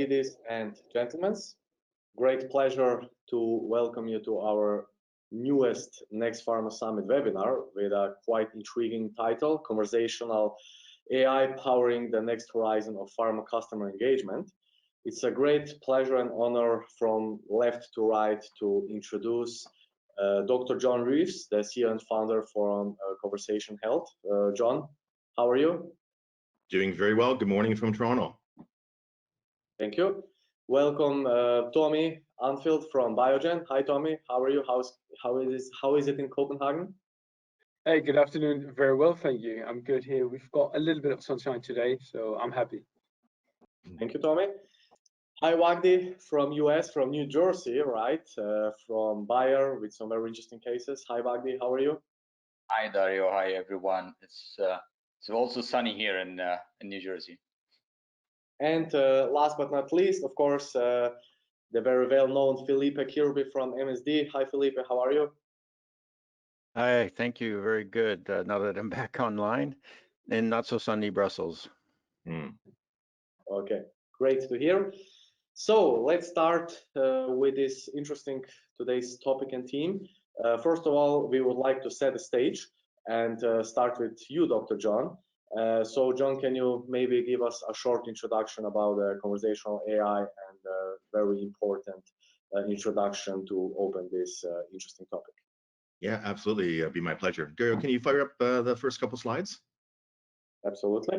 ladies and gentlemen. Great pleasure to welcome you to our newest Next Pharma Summit webinar with a quite intriguing title, Conversational AI Powering the Next Horizon of Pharma Customer Engagement. It's a great pleasure and honor from left to right to introduce Dr. John Reeves, the CEO and founder from conversationHEALTH. John, how are you? Doing very well. Good morning from Toronto. Thank you. Welcome, Tommy Annfeldt from Biogen. Hi, Tommy. How are you? How is it in Copenhagen? Hey, good afternoon. Very well, thank you. I'm good here. We've got a little bit of sunshine today, so I'm happy. Thank you, Tommy. Hi, Wagdi from US, from New Jersey, right? From Bayer with some very interesting cases. Hi, Wagdi. How are you? Hi, Dario. Hi, everyone. It's also sunny here in New Jersey. And last but not least, of course, the very well-known Philippe Kirby from MSD. Hi, Philippe. How are you? Hi, thank you. Very good. Now that I'm back online in not so sunny Brussels. Okay, great to hear. So let's start with this interesting today's topic and theme. First of all, we would like to set the stage and start with you, Dr. John. So John, can you maybe give us a short introduction about conversational AI and a very important introduction to open this interesting topic? Yeah, absolutely. It'd be my pleasure. Dario, can you fire up the first couple slides? Absolutely.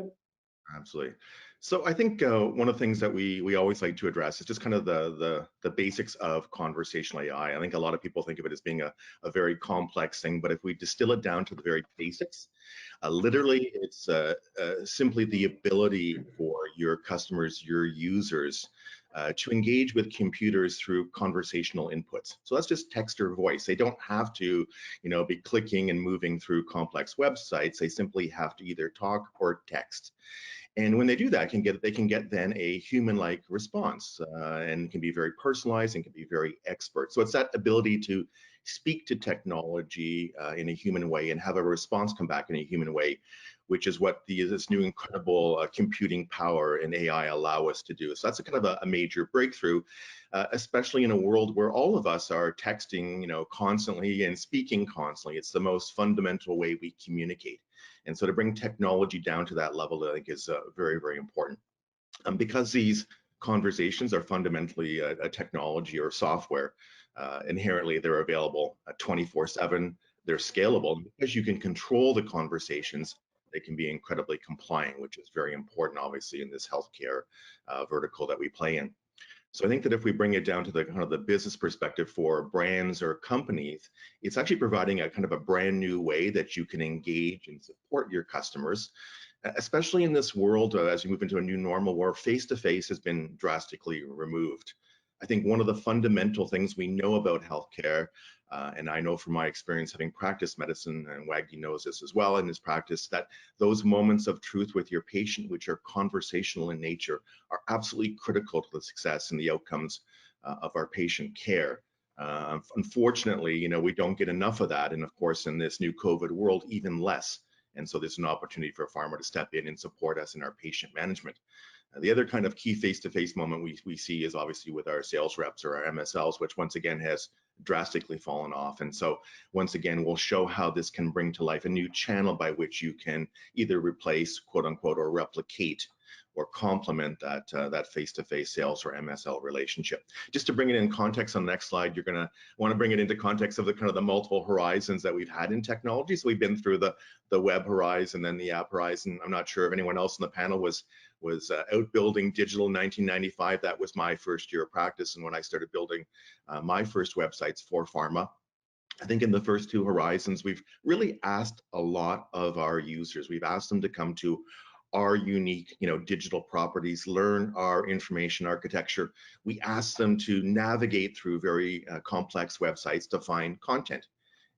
Absolutely. So I think one of the things that we always like to address is just kind of the basics of conversational AI. I think a lot of people think of it as being a very complex thing, but if we distill it down to the very basics, literally it's simply the ability for your customers, your users, to engage with computers through conversational inputs. So that's just text or voice. They don't have to, be clicking and moving through complex websites. They simply have to either talk or text. And when they do that, they can get then a human-like response, and can be very personalized and can be very expert. So it's that ability to speak to technology in a human way and have a response come back in a human way, which is what this new incredible computing power in AI allow us to do. So that's a kind of a major breakthrough, especially in a world where all of us are texting, constantly and speaking constantly. It's the most fundamental way we communicate. And so to bring technology down to that level, I think is very, very important. Because these conversations are fundamentally a technology or software, inherently they're available 24/7, they're scalable. Because you can control the conversations, they can be incredibly compliant, which is very important, obviously, in this healthcare vertical that we play in. So I think that if we bring it down to the kind of the business perspective for brands or companies, it's actually providing a kind of a brand new way that you can engage and support your customers, especially in this world as we move into a new normal where face-to-face has been drastically removed. I think one of the fundamental things we know about healthcare, and I know from my experience having practiced medicine, and Wagdi knows this as well in his practice, that those moments of truth with your patient, which are conversational in nature, are absolutely critical to the success and the outcomes of our patient care. Unfortunately, we don't get enough of that. And of course, in this new COVID world, even less. And so there's an opportunity for a pharma to step in and support us in our patient management. The other kind of key face-to-face moment we see is obviously with our sales reps or our MSLs, which once again has drastically fallen off. And so once again, we'll show how this can bring to life a new channel by which you can either replace, quote unquote, or replicate or complement that face-to-face sales or MSL relationship. Just to bring it in context on the next slide, you're going to want to bring it into context of the kind of the multiple horizons that we've had in technology. So we've been through the web horizon, then the app horizon. I'm not sure if anyone else in the panel was out building digital in 1995. That was my first year of practice, and when I started building my first websites for pharma. I think in the first two horizons, we've really asked a lot of our users. We've asked them to come to our unique, digital properties, learn our information architecture. We ask them to navigate through very complex websites to find content.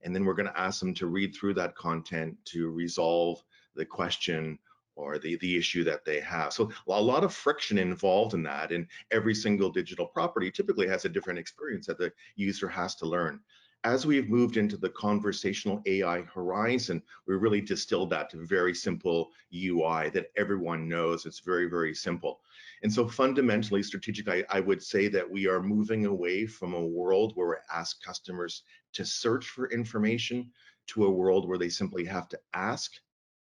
And then we're going to ask them to read through that content to resolve the question or the issue that they have. So a lot of friction involved in that, and every single digital property typically has a different experience that the user has to learn. As we've moved into the conversational AI horizon, we really distilled that to a very simple UI that everyone knows. It's very, very simple. And so fundamentally, strategically, I would say that we are moving away from a world where we ask customers to search for information to a world where they simply have to ask,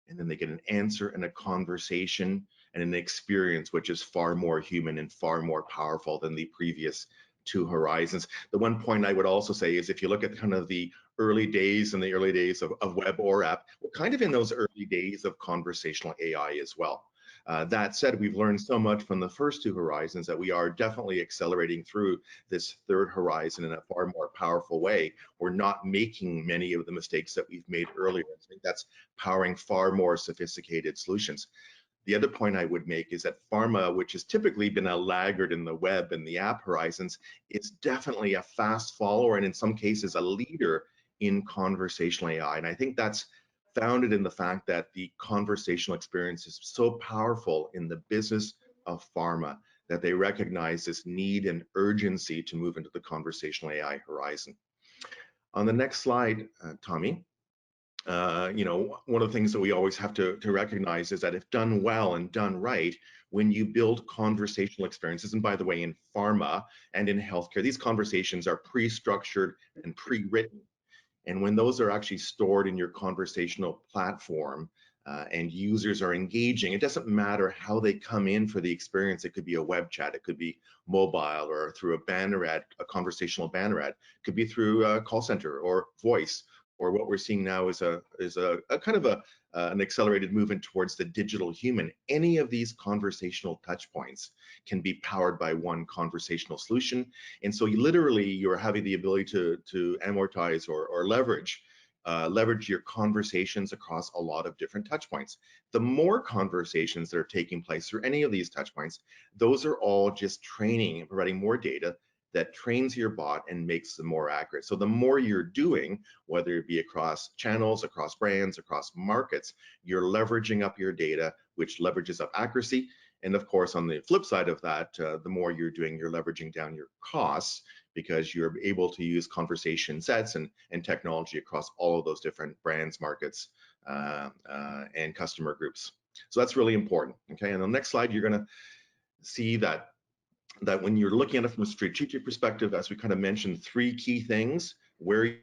and then they get an answer and a conversation and an experience which is far more human and far more powerful than the previous two horizons. The one point I would also say is if you look at kind of the early days and the early days of web or app, we're kind of in those early days of conversational AI as well. That said, we've learned so much from the first two horizons that we are definitely accelerating through this third horizon in a far more powerful way. We're not making many of the mistakes that we've made earlier. I think that's powering far more sophisticated solutions. The other point I would make is that pharma, which has typically been a laggard in the web and the app horizons, it's definitely a fast follower and in some cases a leader in conversational AI. And I think that's founded in the fact that the conversational experience is so powerful in the business of pharma that they recognize this need and urgency to move into the conversational AI horizon. On the next slide, Tommy, you know, one of the things that we always have to recognize is that if done well and done right, when you build conversational experiences, and by the way, in pharma and in healthcare, these conversations are pre-structured and pre-written. And when those are actually stored in your conversational platform and users are engaging, it doesn't matter how they come in for the experience. It could be a web chat, it could be mobile or through a banner ad, a conversational banner ad, it could be through a call center or voice, or what we're seeing now is a kind of an accelerated movement towards the digital human. Any of these conversational touch points can be powered by one conversational solution. And so you're having the ability to amortize or leverage your conversations across a lot of different touch points. The more conversations that are taking place through any of these touch points, those are all just training and providing more data that trains your bot and makes them more accurate. So the more you're doing, whether it be across channels, across brands, across markets, you're leveraging up your data, which leverages up accuracy. And of course, on the flip side of that, the more you're doing, you're leveraging down your costs because you're able to use conversation sets and technology across all of those different brands, markets, and customer groups. So that's really important. Okay, and on the next slide, you're going to see that when you're looking at it from a strategic perspective, as we kind of mentioned, three key things where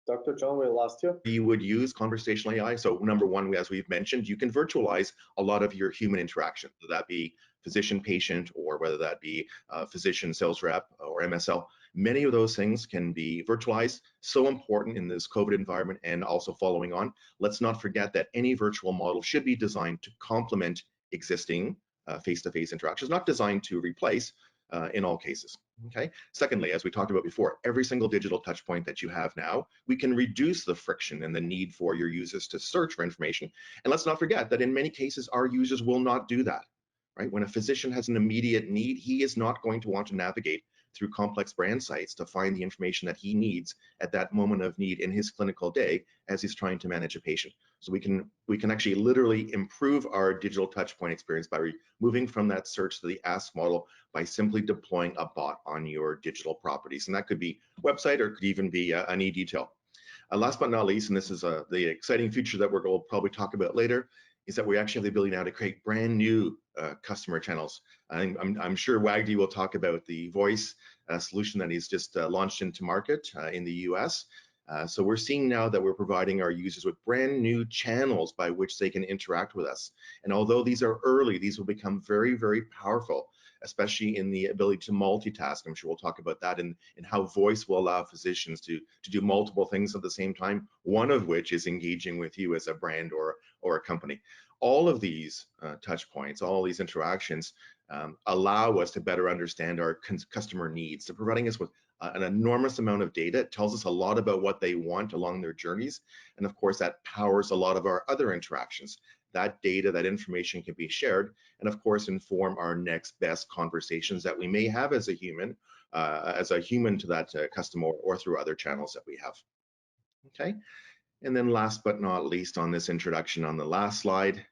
Dr. John, we lost you. You would use conversational AI. So number one, as we've mentioned, you can virtualize a lot of your human interaction, whether that be physician-patient or whether that be physician sales rep or MSL. Many of those things can be virtualized. So important in this COVID environment and also following on. Let's not forget that any virtual model should be designed to complement existing face-to-face interactions, not designed to replace in all cases. Okay. Secondly, as we talked about before, every single digital touch point that you have now, we can reduce the friction and the need for your users to search for information. And let's not forget that in many cases, our users will not do that, right? When a physician has an immediate need, he is not going to want to navigate through complex brand sites to find the information that he needs at that moment of need in his clinical day as he's trying to manage a patient. So we can actually literally improve our digital touchpoint experience by moving from that search to the ask model by simply deploying a bot on your digital properties. And that could be website or it could even be an e-detail. Last but not least, and this is the exciting feature that we'll probably talk about later, is that we actually have the ability now to create brand new customer channels. I'm sure Wagdi will talk about the voice solution that he's just launched into market in the US. So we're seeing now that we're providing our users with brand new channels by which they can interact with us. And although these are early, these will become very, very powerful, especially in the ability to multitask. I'm sure we'll talk about that and how voice will allow physicians to do multiple things at the same time, one of which is engaging with you as a brand or a company. All of these touch points, all these interactions allow us to better understand our customer needs. So providing us with an enormous amount of data. It tells us a lot about what they want along their journeys. And of course, that powers a lot of our other interactions. That data, that information can be shared and of course inform our next best conversations that we may have as a human to that customer or through other channels that we have. Okay, and then last but not least on this introduction on the last slide,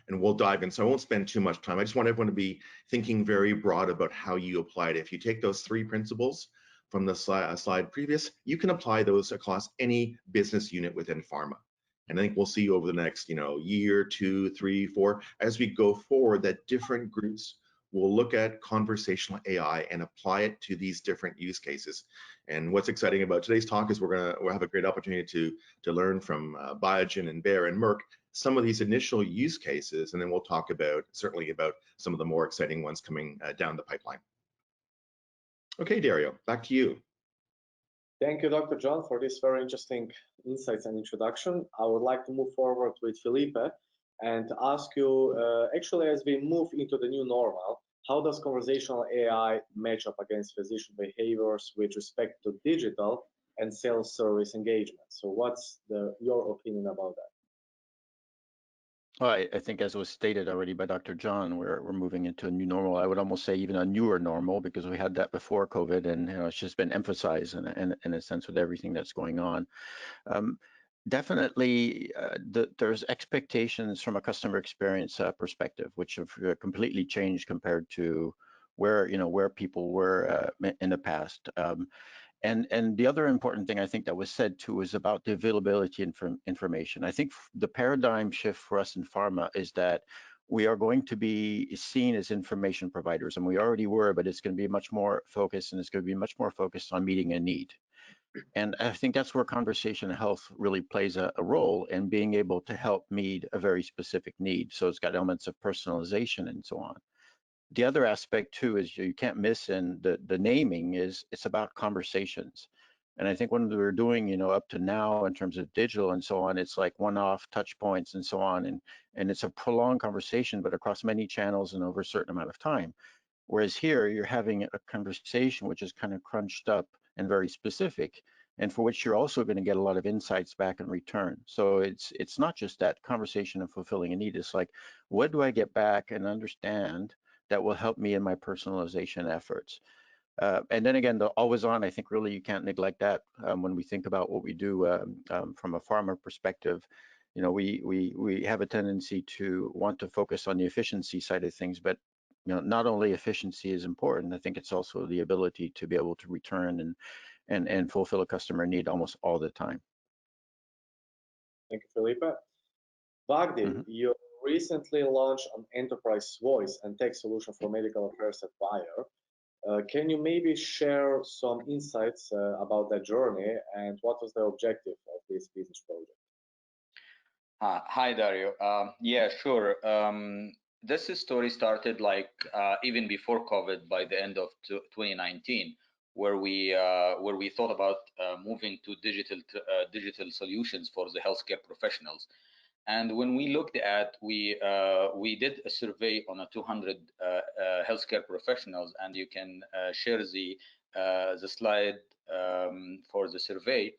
and we'll dive in. So I won't spend too much time. I just want everyone to be thinking very broad about how you apply it. If you take those 3 principles from the slide previous, you can apply those across any business unit within pharma. And I think we'll see over the next, year, 2, 3, 4, as we go forward, that different groups will look at conversational AI and apply it to these different use cases. And what's exciting about today's talk is we'll have a great opportunity to learn from Biogen and Bayer and Merck some of these initial use cases, and then we'll talk certainly about some of the more exciting ones coming down the pipeline. Okay, Dario, back to you. Thank you, Dr. John, for this very interesting insights and introduction. I would like to move forward with Philippe and ask you, actually, as we move into the new normal, how does conversational AI match up against physician behaviors with respect to digital and self-service engagement? So what's your opinion about that? Well, I think as was stated already by Dr. John, we're moving into a new normal. I would almost say even a newer normal, because we had that before COVID, and it's just been emphasized in a sense with everything that's going on. Definitely, there's expectations from a customer experience perspective, which have completely changed compared to where people were in the past. And the other important thing I think that was said too is about the availability of information. I think the paradigm shift for us in pharma is that we are going to be seen as information providers, and we already were, but it's going to be much more focused, and it's going to be much more focused on meeting a need. And I think that's where conversation health really plays a role in being able to help meet a very specific need. So it's got elements of personalization and so on. The other aspect too is you can't miss in the naming is it's about conversations. And I think when we were doing, up to now in terms of digital and so on, it's like one-off touch points and so on. And it's a prolonged conversation, but across many channels and over a certain amount of time. Whereas here you're having a conversation which is kind of crunched up and very specific, and for which you're also going to get a lot of insights back in return. So it's not just that conversation of fulfilling a need. It's like, what do I get back and understand that will help me in my personalization efforts? And then again, the always on, I think really you can't neglect that when we think about what we do from a pharma perspective. We have a tendency to want to focus on the efficiency side of things, but not only efficiency is important, I think it's also the ability to be able to return and fulfill a customer need almost all the time. Thank you, Philippe. Vagdi, you recently launched an enterprise voice and tech solution for medical affairs at Bayer. Can you maybe share some insights about that journey and what was the objective of this business project? Hi, Dario. Yeah, sure. This story started even before COVID, by the end of 2019, where we thought about moving to digital solutions for the healthcare professionals. And when we looked at, we did a survey on 200 healthcare professionals, and you can share the slide for the survey.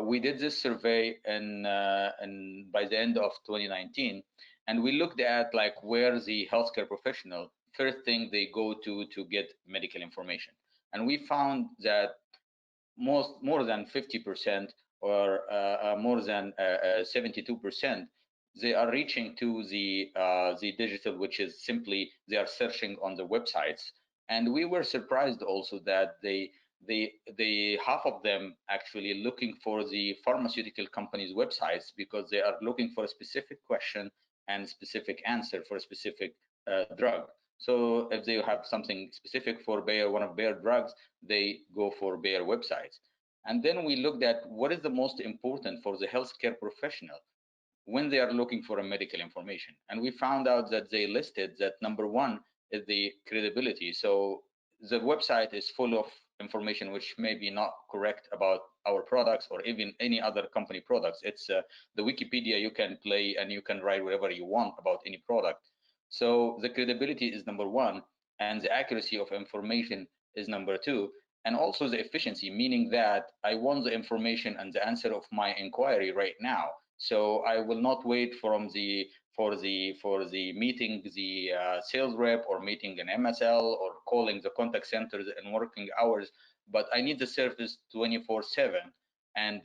We did this survey by the end of 2019, and we looked at where the healthcare professional first thing they go to get medical information, and we found that more than 50% or more than 72%, they are reaching to the digital, which is simply they are searching on the websites. And we were surprised also that they half of them actually looking for the pharmaceutical companies' websites, because they are looking for a specific question and specific answer for a specific drug. So if they have something specific for Bayer, one of Bayer drugs, they go for Bayer websites. And then we looked at what is the most important for the healthcare professional when they are looking for a medical information. And we found out that they listed that number one is the credibility. So the website is full of information which may be not correct about our products or even any other company products. It's the Wikipedia you can play and you can write whatever you want about any product. So the credibility is number one, and the accuracy of information is number two, and also the efficiency, meaning that I want the information and the answer of my inquiry right now. So I will not wait for the meeting the sales rep, or meeting an MSL, or calling the contact centers in working hours, but I need the service 24/7 and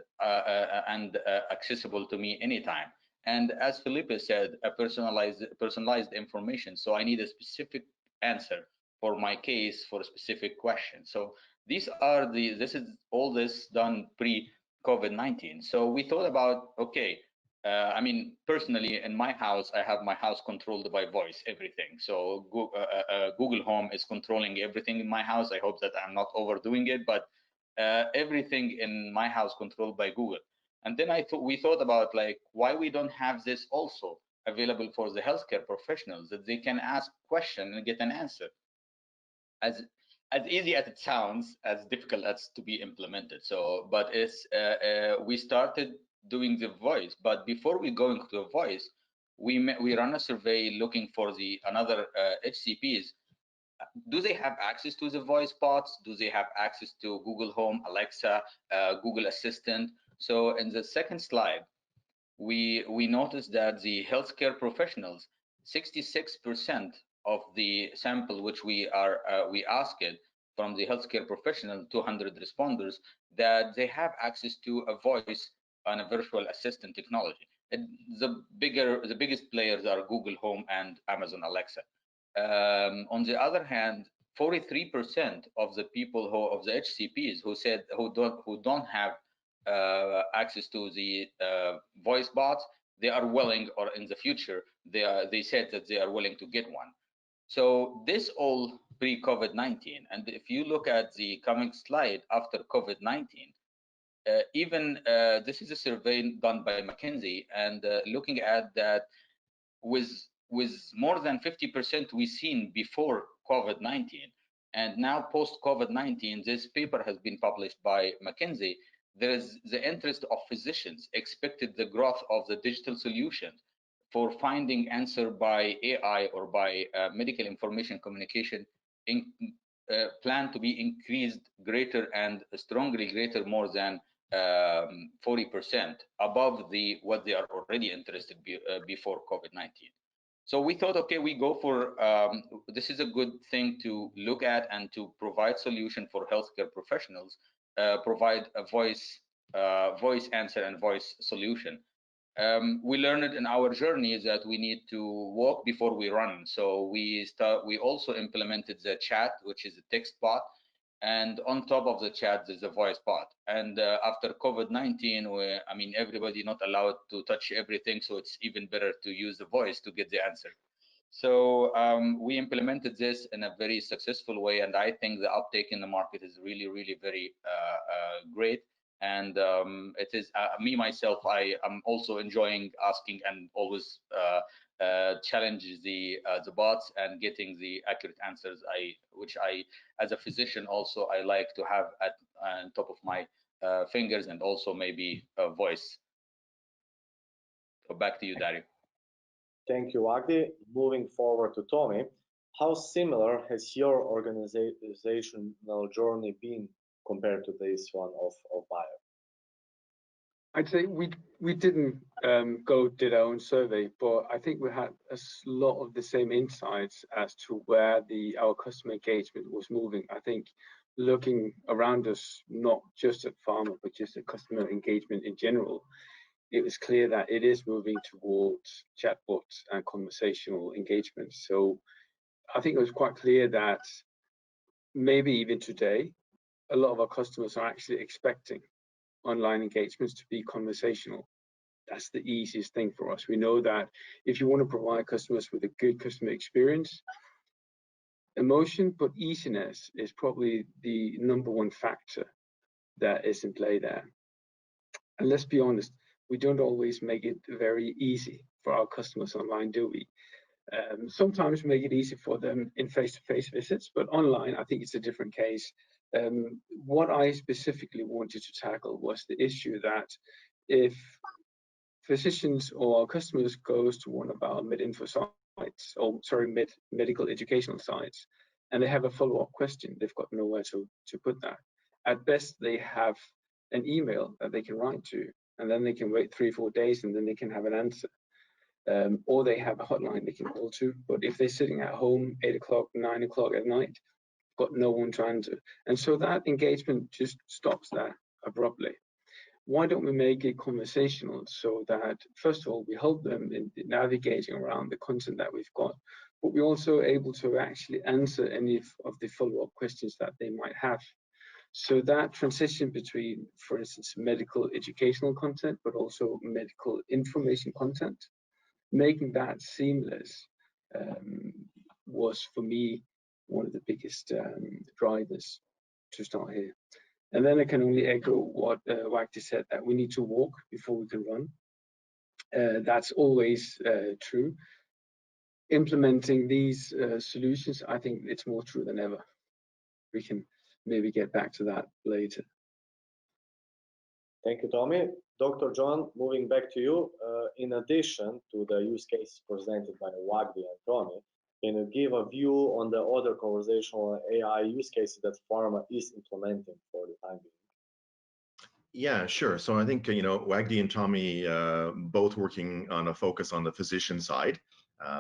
accessible to me anytime. And as Philippe said, a personalized information. So I need a specific answer for my case for a specific question. So this is all this done pre-COVID-19. So we thought about, okay, I mean, personally, in my house, I have my house controlled by voice, everything. So Google Home is controlling everything in my house. I hope that I'm not overdoing it, but everything in my house controlled by Google. And then we thought about, like, why we don't have this also available for the healthcare professionals, that they can ask question and get an answer. As easy as it sounds, as difficult as to be implemented. So, but it's we started doing the voice, but before we go into the voice, we run a survey looking for another HCPs. Do they have access to the voice bots? Do they have access to Google Home, Alexa, Google Assistant? So in the second slide, we noticed that the healthcare professionals, 66% of the sample which we asked from the healthcare professional, 200 responders, that they have access to a voice and a virtual assistant technology. And the biggest players are Google Home and Amazon Alexa. On the other hand, 43% of the people of the HCPs who don't have access to the voice bots, they are willing, or in the future, they said that they are willing to get one. So this all pre-COVID-19, and if you look at the coming slide after COVID-19, even this is a survey done by McKinsey, and looking at that with more than 50% we've seen before COVID-19, and now post COVID-19, this paper has been published by McKinsey. There is the interest of physicians expected the growth of the digital solutions for finding answer by AI or by medical information communication plan to be increased greater and strongly greater, more than 40% above what they are already interested before COVID-19. So we thought, okay, we go for this is a good thing to look at and to provide solution for healthcare professionals, provide a voice answer and voice solution. We learned in our journey that we need to walk before we run. So we also implemented the chat, which is a text bot, and on top of the chat there's a voice bot. And after COVID-19, I mean, everybody not allowed to touch everything, so it's even better to use the voice to get the answer. So we implemented this in a very successful way, and I think the uptake in the market is really, really very great. And it is me myself, I am also enjoying asking and always challenge the bots and getting the accurate answers, which I, as a physician, also I like to have on top of my fingers, and also maybe a voice. So back to you, Dario. Thank you, Agdi. Moving forward to Tommy, how similar has your organizational journey been compared to this one of Bio? I'd say we didn't did our own survey, but I think we had a lot of the same insights as to where our customer engagement was moving. I think looking around us, not just at Pharma, but just at customer engagement in general, it was clear that it is moving towards chatbots and conversational engagement. So I think it was quite clear that maybe even today, a lot of our customers are actually expecting online engagements to be conversational. That's the easiest thing for us. We know that if you want to provide customers with a good customer experience, emotion, but easiness is probably the #1 factor that is in play there. And let's be honest, we don't always make it very easy for our customers online, do we? Sometimes we make it easy for them in face-to-face visits, but online, I think it's a different case. What I specifically wanted to tackle was the issue that if physicians or customers goes to one of our mid-info sites, or sorry, medical educational sites, and they have a follow-up question, they've got nowhere to put that. At best, they have an email that they can write to, and then they can wait 3-4 days, and then they can have an answer. Or they have a hotline they can call to. But if they're sitting at home 8 o'clock, 9 o'clock at night, got no one to answer. And so that engagement just stops there abruptly. why don't we make it conversational so that, first of all, we help them in navigating around the content that we've got, but we're also able to actually answer any of the follow-up questions that they might have. So that transition between, for instance, medical educational content, but also medical information content, making that seamless was, for me, one of the biggest drivers to start here. And then I can only echo what Wagdi said, that we need to walk before we can run. That's always true. Implementing these solutions, I think it's more true than ever. We can maybe get back to that later. Thank you, Tommy. Dr. John, moving back to you, in addition to the use cases presented by Wagdi and Tommy, can you give a view on the other conversational AI use cases that Pharma is implementing for the time being? Yeah, sure. So I think, Wagdi and Tommy both working on a focus on the physician side,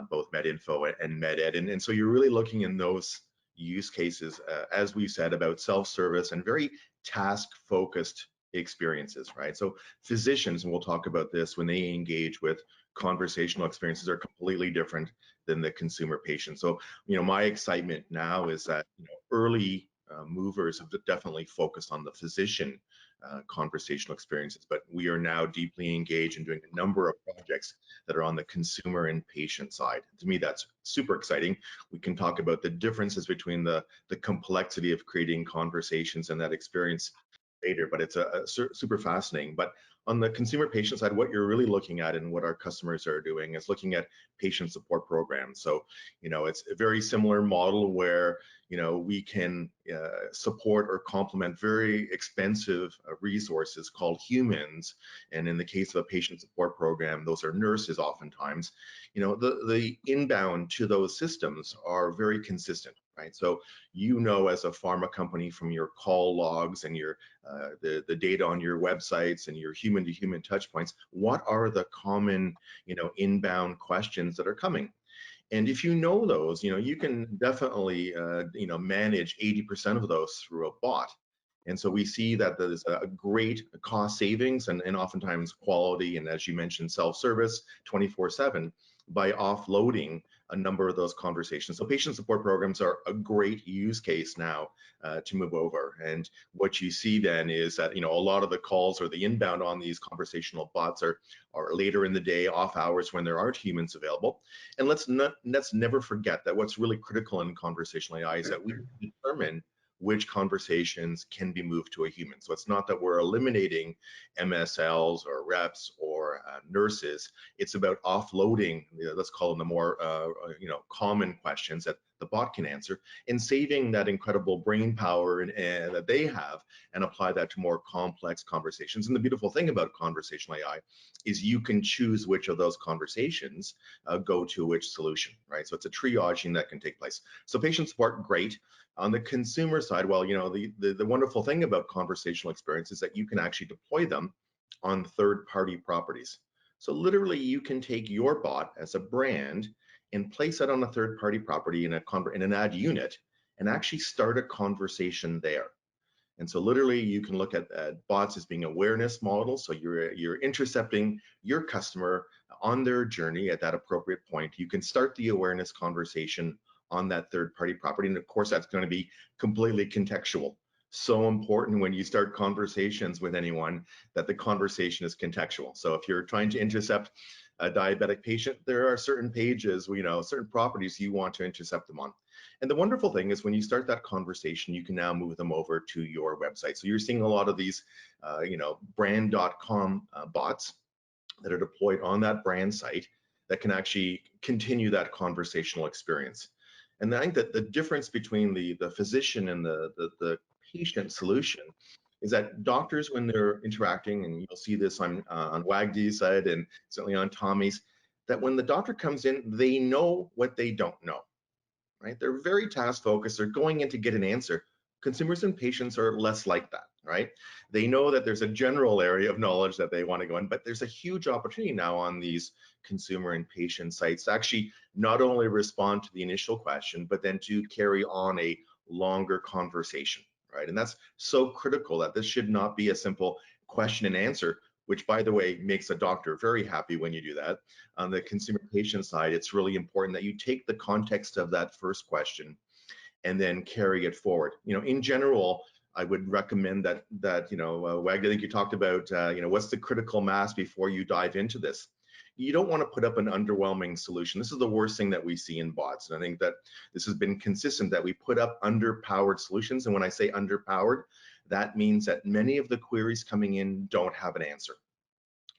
both MedInfo and MedEd. And so you're really looking in those use cases, as we said, about self-service and very task-focused experiences, right? So physicians, and we'll talk about this, when they engage with conversational experiences, are completely different than the consumer patient. So, my excitement now is that, early movers have definitely focused on the physician conversational experiences, but we are now deeply engaged in doing a number of projects that are on the consumer and patient side. To me, that's super exciting. We can talk about the differences between the complexity of creating conversations and that experience later, but it's a super fascinating. But on the consumer patient side, what you're really looking at and what our customers are doing is looking at patient support programs. So, it's a very similar model where, we can support or complement very expensive resources called humans. And in the case of a patient support program, those are nurses oftentimes. The inbound to those systems are very consistent, right? So, as a pharma company from your call logs and your the data on your websites and your human-to-human touch points, what are the common, inbound questions that are coming? And if you know those, you can definitely, manage 80% of those through a bot. And so we see that there's a great cost savings and oftentimes quality, and as you mentioned, self-service 24/7 by offloading a number of those conversations. So patient support programs are a great use case now to move over. And what you see then is that, a lot of the calls or the inbound on these conversational bots are later in the day, off hours, when there aren't humans available. And let's never forget that what's really critical in conversational AI is that we determine which conversations can be moved to a human. So it's not that we're eliminating MSLs or reps or nurses. It's about offloading, let's call them the more common questions that the bot can answer, and saving that incredible brain power that they have and apply that to more complex conversations. And the beautiful thing about conversational AI is you can choose which of those conversations go to which solution, right? So it's a triaging that can take place. So patient support, great. On the consumer side, well, the wonderful thing about conversational experience is that you can actually deploy them on third-party properties. So literally, you can take your bot as a brand and place it on a third-party property in an ad unit and actually start a conversation there. And so literally, you can look at bots as being awareness models. So you're intercepting your customer on their journey at that appropriate point. You can start the awareness conversation on that third-party property. And of course, that's going to be completely contextual. So important when you start conversations with anyone that the conversation is contextual. So if you're trying to intercept a diabetic patient, there are certain pages, certain properties you want to intercept them on. And the wonderful thing is when you start that conversation, you can now move them over to your website. So you're seeing a lot of these, brand.com bots that are deployed on that brand site that can actually continue that conversational experience. And I think that the difference between the physician and the patient solution is that doctors, when they're interacting, and you'll see this on Wagdi's side and certainly on Tommy's, that when the doctor comes in, they know what they don't know, right? They're very task focused. They're going in to get an answer. Consumers and patients are less like that, right? They know that there's a general area of knowledge that they want to go in, but there's a huge opportunity now on these consumer and patient sites to actually not only respond to the initial question, but then to carry on a longer conversation, right? And that's so critical that this should not be a simple question and answer, which, by the way, makes a doctor very happy when you do that. On the consumer patient side, it's really important that you take the context of that first question and then carry it forward. In general, I would recommend that Wag, I think you talked about, what's the critical mass before you dive into this. You don't want to put up an underwhelming solution. This is the worst thing that we see in bots. And I think that this has been consistent, that we put up underpowered solutions. And when I say underpowered, that means that many of the queries coming in don't have an answer.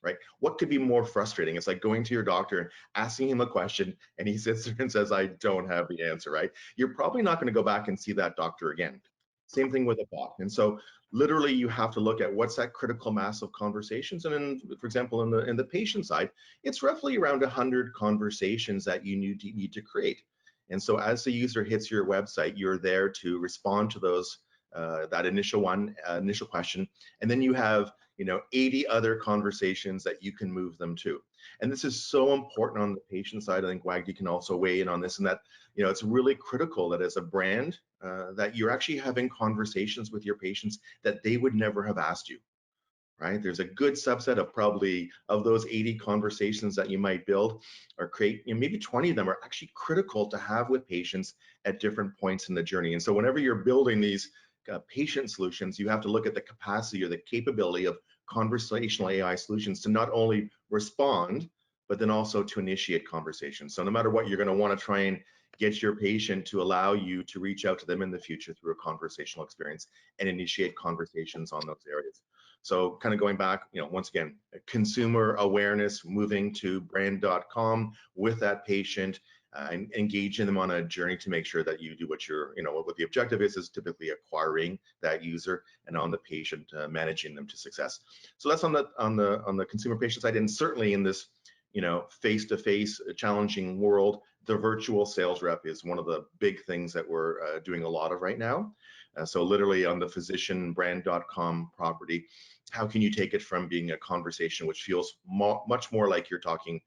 Right? What could be more frustrating? It's like going to your doctor, asking him a question, and he sits there and says, I don't have the answer, right? You're probably not going to go back and see that doctor again. Same thing with a bot. And so literally you have to look at what's that critical mass of conversations. And then, for example, in the patient side, it's roughly around 100 conversations that you need to create. And so as the user hits your website, you're there to respond to those, that initial question. And then you have 80 other conversations that you can move them to. And this is so important on the patient side. I think Wagdy can also weigh in on this, and that, it's really critical that as a brand, that you're actually having conversations with your patients that they would never have asked you, right? There's a good subset of probably of those 80 conversations that you might build or create, maybe 20 of them are actually critical to have with patients at different points in the journey. And so whenever you're building these patient solutions, you have to look at the capacity or the capability of conversational AI solutions to not only respond, but then also to initiate conversations. So no matter what, you're going to want to try and get your patient to allow you to reach out to them in the future through a conversational experience and initiate conversations on those areas. So kind of going back, once again, consumer awareness, moving to brand.com with that patient, and engaging them on a journey to make sure that you do what what the objective is typically acquiring that user, and on the patient, managing them to success. So that's on the consumer patient side. And certainly in this face-to-face challenging world, the virtual sales rep is one of the big things that we're doing a lot of right now. So literally on the physicianbrand.com property, how can you take it from being a conversation which feels much more like you're talking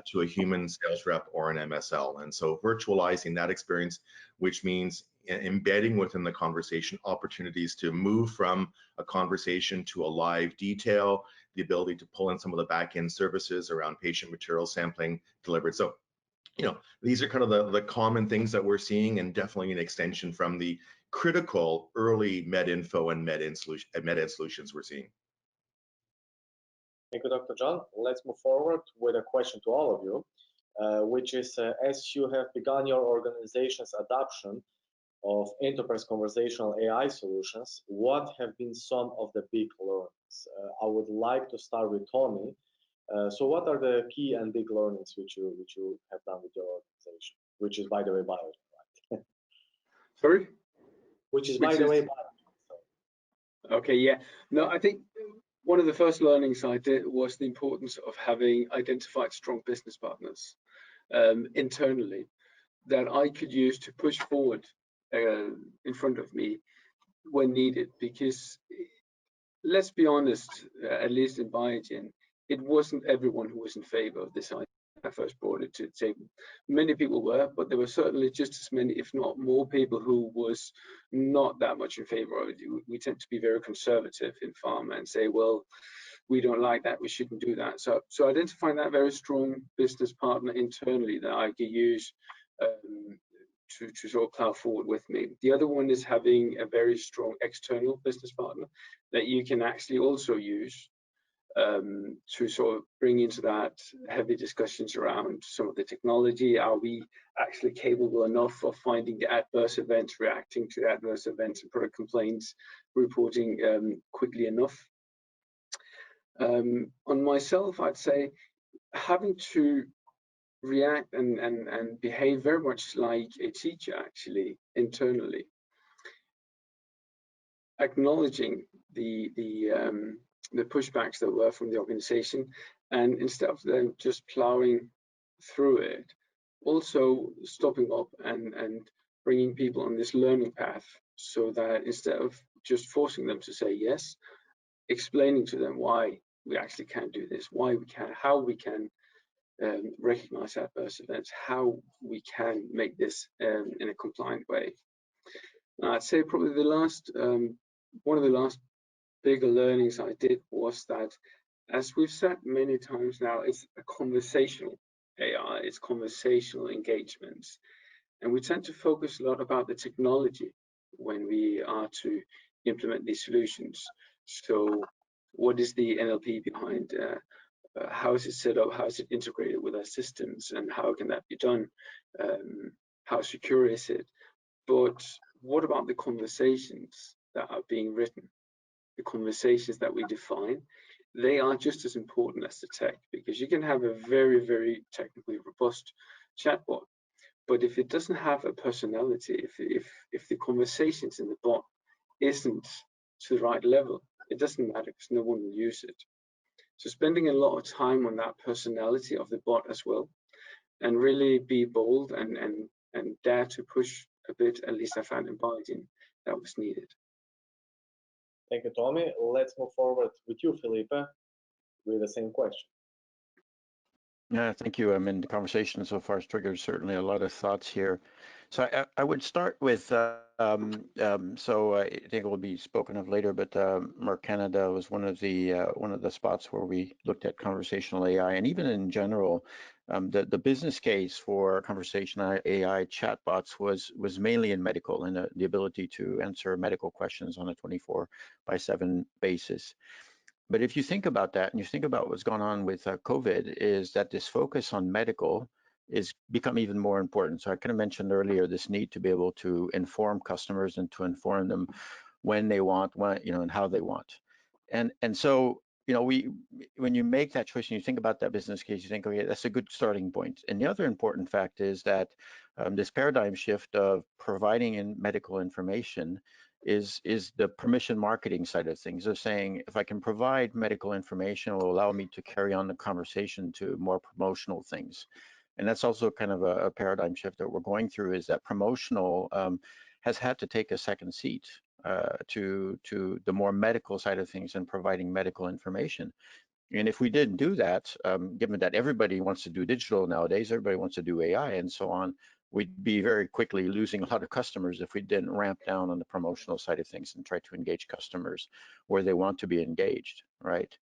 to a human sales rep or an MSL? And so virtualizing that experience, which means embedding within the conversation opportunities to move from a conversation to a live detail, the ability to pull in some of the back-end services around patient material sampling delivered. So, these are kind of the common things that we're seeing, and definitely an extension from the critical early MedInfo and MedEd solutions we're seeing. Thank you, Dr. John. Let's move forward with a question to all of you, which is, as you have begun your organization's adoption of enterprise conversational AI solutions, what have been some of the big learnings? I would like to start with Tommy. So what are the key and big learnings which you have done with your organization, which is, by the way, Biogen, right? Sorry? Which is, by the way, Biogen. Okay, yeah. No, I think one of the first learnings I did was the importance of having identified strong business partners internally that I could use to push forward in front of me when needed. Because let's be honest, at least in Biogen, it wasn't everyone who was in favor of this idea. I first brought it to the table. Many people were, but there were certainly just as many, if not more, people who was not that much in favor of it. We tend to be very conservative in pharma and say, well, we don't like that, we shouldn't do that. So identifying that very strong business partner internally that I could use to sort of plow forward with me. The other one is having a very strong external business partner that you can actually also use to sort of bring into that heavy discussions around some of the technology. Are we actually capable enough of finding the adverse events, reacting to adverse events and product complaints, reporting quickly enough? On myself, I'd say having to react and behave very much like a teacher, actually, internally, acknowledging the pushbacks that were from the organization, and instead of them just plowing through it, also stopping up and bringing people on this learning path, so that instead of just forcing them to say yes, explaining to them why we actually can't do this, why we can, how we can recognize adverse events, how we can make this in a compliant way. I'd say probably the last one of the last bigger learnings I did was that, as we've said many times now, it's a conversational AI, it's conversational engagements. And we tend to focus a lot about the technology when we are to implement these solutions. So what is the NLP behind? How is it set up? How is it integrated with our systems? And how can that be done? How secure is it? But what about the conversations that are being written? The conversations that we define, they are just as important as the tech, because you can have a very, very technically robust chatbot, but if it doesn't have a personality, if the conversations in the bot isn't to the right level, it doesn't matter because no one will use it. So spending a lot of time on that personality of the bot as well, and really be bold and dare to push a bit, at least I found in Biogen, that was needed. Thank you, Tommy. Let's move forward with you, Philippe, with the same question. Yeah, thank you. I mean, the conversation so far has triggered certainly a lot of thoughts here. So I would start with, so I think it will be spoken of later, but Merck Canada was one of the spots where we looked at conversational AI, and even in general, the business case for conversational AI chatbots was mainly in medical, and the ability to answer medical questions on a 24/7 basis. But if you think about that, and you think about what's gone on with COVID, is that this focus on medical is become even more important. So I kind of mentioned earlier this need to be able to inform customers and to inform them when they want, and how they want. And so, when you make that choice and you think about that business case, you think, okay, that's a good starting point. And the other important fact is that this paradigm shift of providing in medical information is the permission marketing side of things, of saying, if I can provide medical information, it will allow me to carry on the conversation to more promotional things. And that's also kind of a paradigm shift that we're going through, is that promotional has had to take a second seat to the more medical side of things and providing medical information. And if we didn't do that, given that everybody wants to do digital nowadays, everybody wants to do AI and so on, we'd be very quickly losing a lot of customers if we didn't ramp down on the promotional side of things and try to engage customers where they want to be engaged, right?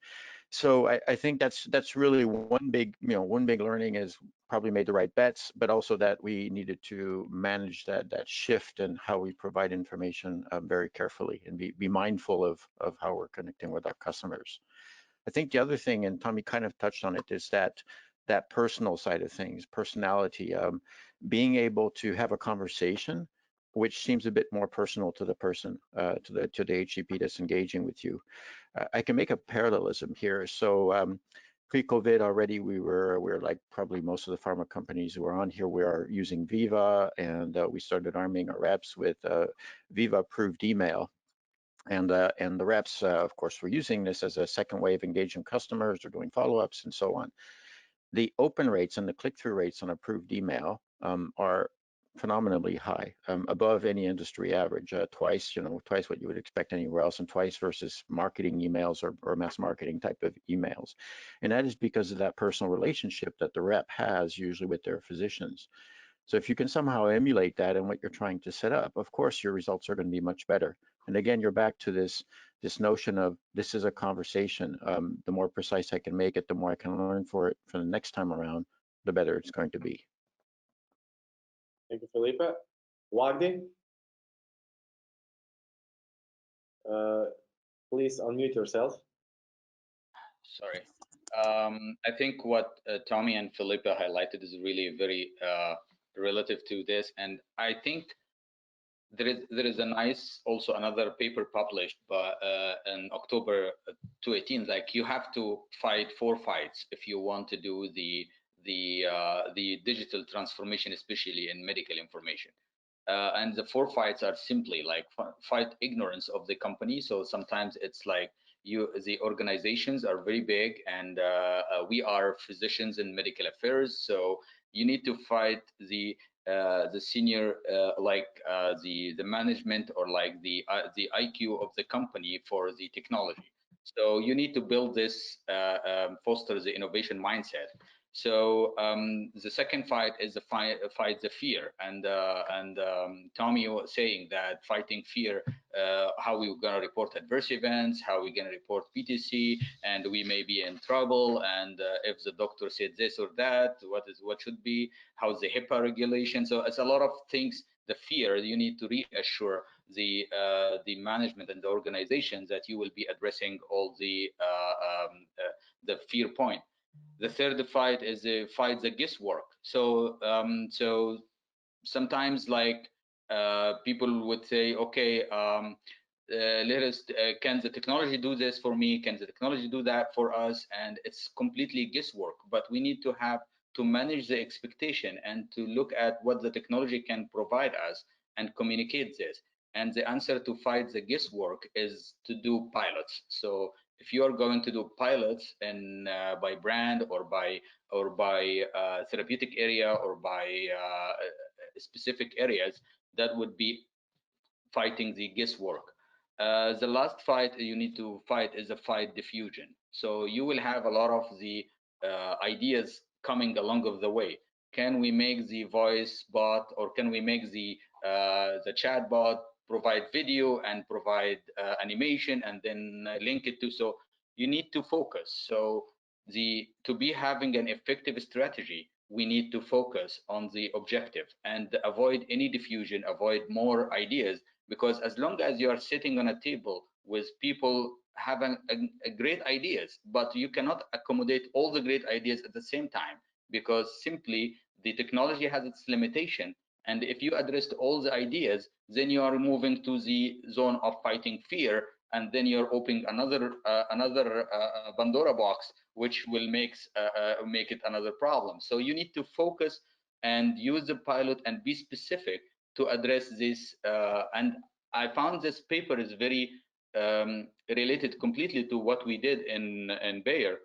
So I think that's really one big learning, is probably made the right bets, but also that we needed to manage that shift in how we provide information very carefully, and be mindful of how we're connecting with our customers. I think the other thing, and Tommy kind of touched on it, is that personal side of things, personality, being able to have a conversation which seems a bit more personal to the person, to the HCP that's engaging with you. I can make a parallelism here. So pre-COVID already, we were like probably most of the pharma companies who are on here, we are using Viva, and we started arming our reps with Viva approved email. And the reps, of course, were using this as a second way of engaging customers or doing follow-ups and so on. The open rates and the click-through rates on approved email are phenomenally high, above any industry average, twice what you would expect anywhere else, and twice versus marketing emails or mass marketing type of emails. And that is because of that personal relationship that the rep has usually with their physicians. So if you can somehow emulate that in what you're trying to set up, of course, your results are going to be much better. And again, you're back to this notion of, this is a conversation. The more precise I can make it, the more I can learn for it for the next time around, the better it's going to be. Thank you, Philippe. Wagdi, please unmute yourself. Sorry. I think what Tommy and Philippe highlighted is really very relative to this, and I think there is a nice, also another paper published in October 2018. Like, you have to fight 4 fights if you want to do the digital transformation, especially in medical information. And the 4 fights are simply like, fight ignorance of the company. So sometimes it's like, the organizations are very big, and we are physicians in medical affairs, so you need to fight the senior, the management, or like the IQ of the company for the technology. So you need to build this, foster the innovation mindset. So the second fight is the fight the fear, and Tommy was saying that fighting fear, how we're gonna report adverse events, how we're gonna report PTC, and we may be in trouble, and if the doctor said this or that, what should be, how's the HIPAA regulation. So it's a lot of things. The fear, you need to reassure the management and the organizations that you will be addressing all the fear point. The third fight is the fight the guesswork. So so sometimes like people would say, okay, let us can the technology do this for me, can the technology do that for us, and it's completely guesswork. But we need to have to manage the expectation and to look at what the technology can provide us and communicate this. And the answer to fight the guesswork is to do pilots. So if you are going to do pilots in by brand or by therapeutic area or by specific areas, that would be fighting the guesswork. The last fight you need to fight is a fight diffusion. So you will have a lot of the ideas coming along of the way. Can we make the voice bot, or can we make the chat bot provide video and provide animation and then link it to? So you need to focus. So to be having an effective strategy, we need to focus on the objective and avoid any diffusion, avoid more ideas, because as long as you are sitting on a table with people having a great ideas, but you cannot accommodate all the great ideas at the same time, because simply the technology has its limitation. And if you addressed all the ideas, then you are moving to the zone of fighting fear, and then you're opening another Pandora box, which will make it another problem. So you need to focus and use the pilot and be specific to address this. And I found this paper is very related completely to what we did in Bayer,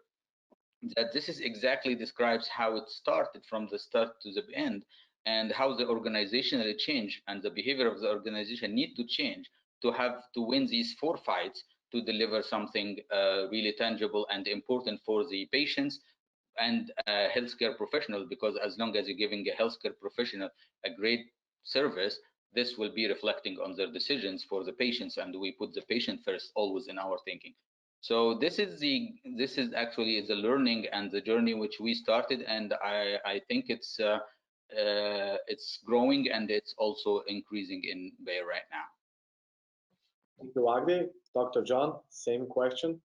that this is exactly describes how it started from the start to the end, and how the organizational change and the behavior of the organization need to change to have to win these 4 fights to deliver something really tangible and important for the patients and healthcare professionals. Because as long as you're giving a healthcare professional a great service, this will be reflecting on their decisions for the patients, and we put the patient first always in our thinking. So this is actually the learning and the journey which we started, and I think it's growing, and it's also increasing in Bayer right now. Thank you, Agdi. Dr. John, same question.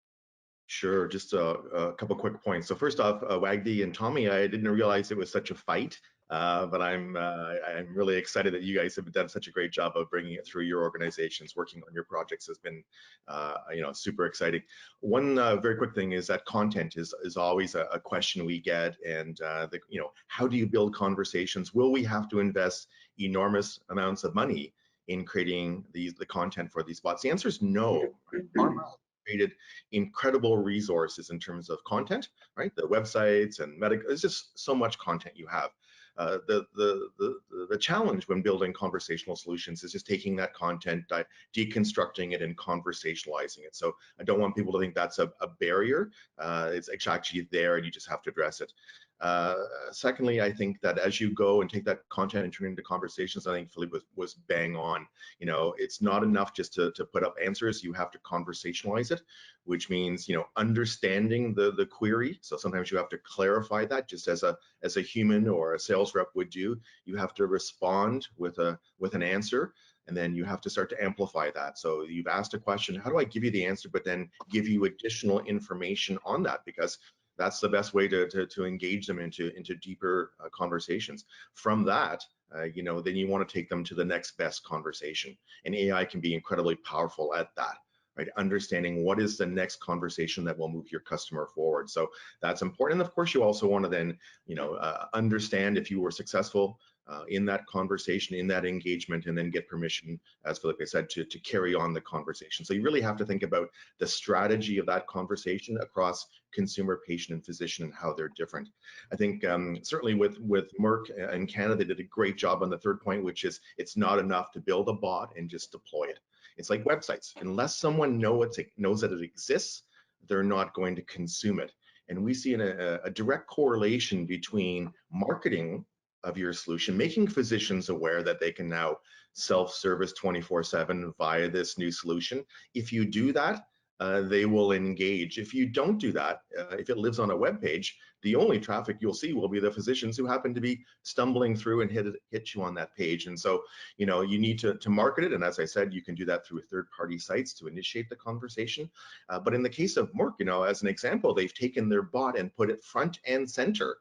Sure, just a couple quick points. So first off, Wagdi and Tommy, I didn't realize it was such a fight, but I'm really excited that you guys have done such a great job of bringing it through your organizations. Working on your projects has been, super exciting. One very quick thing is that content is always a question we get, and how do you build conversations? Will we have to invest enormous amounts of money in creating the content for these bots? The answer is no. Pharma created incredible resources in terms of content, right? The websites and medical, there's just so much content you have. The challenge when building conversational solutions is just taking that content, deconstructing it, and conversationalizing it. So I don't want people to think that's a barrier. It's actually there, and you just have to address it. Secondly, I think that as you go and take that content and turn it into conversations, I think Philippe was bang on. It's not enough just to put up answers. You have to conversationalize it, which means understanding the query. So sometimes you have to clarify that, just as a human or a sales rep would do. You have to respond with an answer, and then you have to start to amplify that. So you've asked a question, how do I give you the answer, but then give you additional information on that? Because that's the best way to engage them into deeper conversations. From that, then you want to take them to the next best conversation. And AI can be incredibly powerful at that, right? Understanding what is the next conversation that will move your customer forward. So that's important. And of course, you also want to then, understand if you were successful in that conversation, in that engagement, and then get permission, as Philippe said, to carry on the conversation. So you really have to think about the strategy of that conversation across consumer, patient, and physician, and how they're different. I think certainly with Merck in Canada, they did a great job on the third point, which is it's not enough to build a bot and just deploy it. It's like websites. Unless someone knows that it exists, they're not going to consume it. And we see a direct correlation between marketing of your solution, making physicians aware that they can now self-service 24/7 via this new solution. If you do that, they will engage. If you don't do that, if it lives on a web page, the only traffic you'll see will be the physicians who happen to be stumbling through and hit you on that page. And so, you know, you need to market it. And as I said, you can do that through third-party sites to initiate the conversation. But in the case of Merck, you know, as an example, they've taken their bot and put it front and center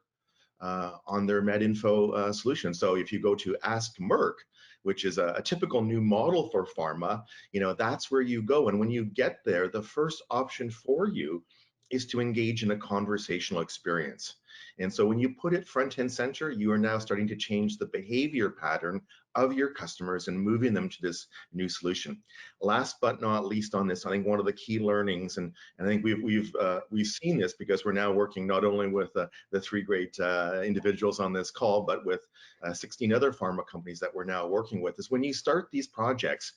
on their MedInfo solution. So if you go to Ask Merck, which is a typical new model for pharma, you know, that's where you go. And when you get there, the first option for you is to engage in a conversational experience. And so when you put it front and center, you are now starting to change the behavior pattern of your customers and moving them to this new solution. Last but not least on this, I think one of the key learnings, and I think we've seen this because we're now working not only with the three great individuals on this call, but with 16 other pharma companies that we're now working with, is when you start these projects,